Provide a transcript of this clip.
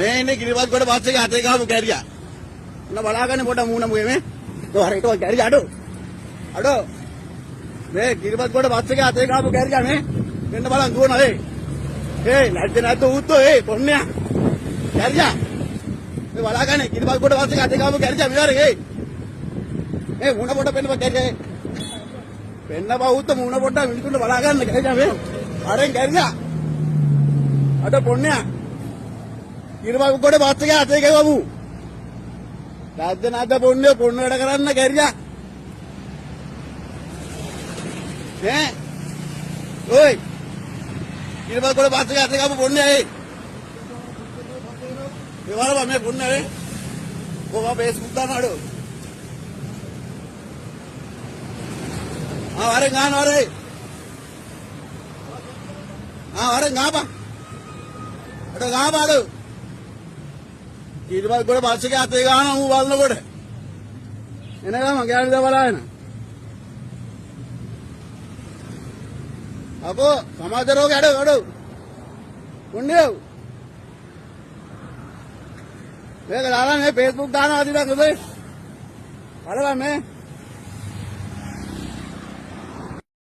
මේ ඉන්නේ කිරිබත් කොට බස් එකේ අතේ ගහපු කැරියා. මොන බලාගන්නේ පොඩ මූණ මුගේ මේ. තෝ හරි ඊට කැරියා අඩෝ. මේ කිරිබත් කොට බස් එකේ අතේ ගහපු කැරියා මේ. මෙන්න බලන්න දුවනවා ඒ නැද්ද නැද්ද උත්තෝ පොන්නයා. කැරියා. මේ බලාගන්නේ කිරිබත් කොට බස් එකේ අතේ ගහපු කැරියා විවරේ මේ මූණ පොඩ පෙන්න කැරියා. පෙන්න බවුත් මූණ පොඩ මිනිතුන්ට බලාගන්න කැරියා මේ. අරෙන් කැරියා. අඩ පොන්නයා. කිරිබත් කොට බස් එකේ අතේ ගහපු නැද්ද නැද්ද පොන්නේ පොන්න වැඩ කරන්න කැරියා. ඔයි කිරිබත් කොට බස් එකේ අතේ ගහපු පොන්නේ ඒ වල මේ පොන්නේ කොහොම Facebook දානවද වරෙන් ගන්න වරේ වරෙන් ගාපා අඩ ගාපාඩ කිරිබත් කොට බස් එකේ අතේ ගහනවා මූ බලනකොට එනගම ගෑනු දා බලන්න අපෝ සමාජ රෝග අඩ කොණ්ඩේ මේක දාලා මේ Facebook දානවා අදිනවා කොහෙද බලන්න මේ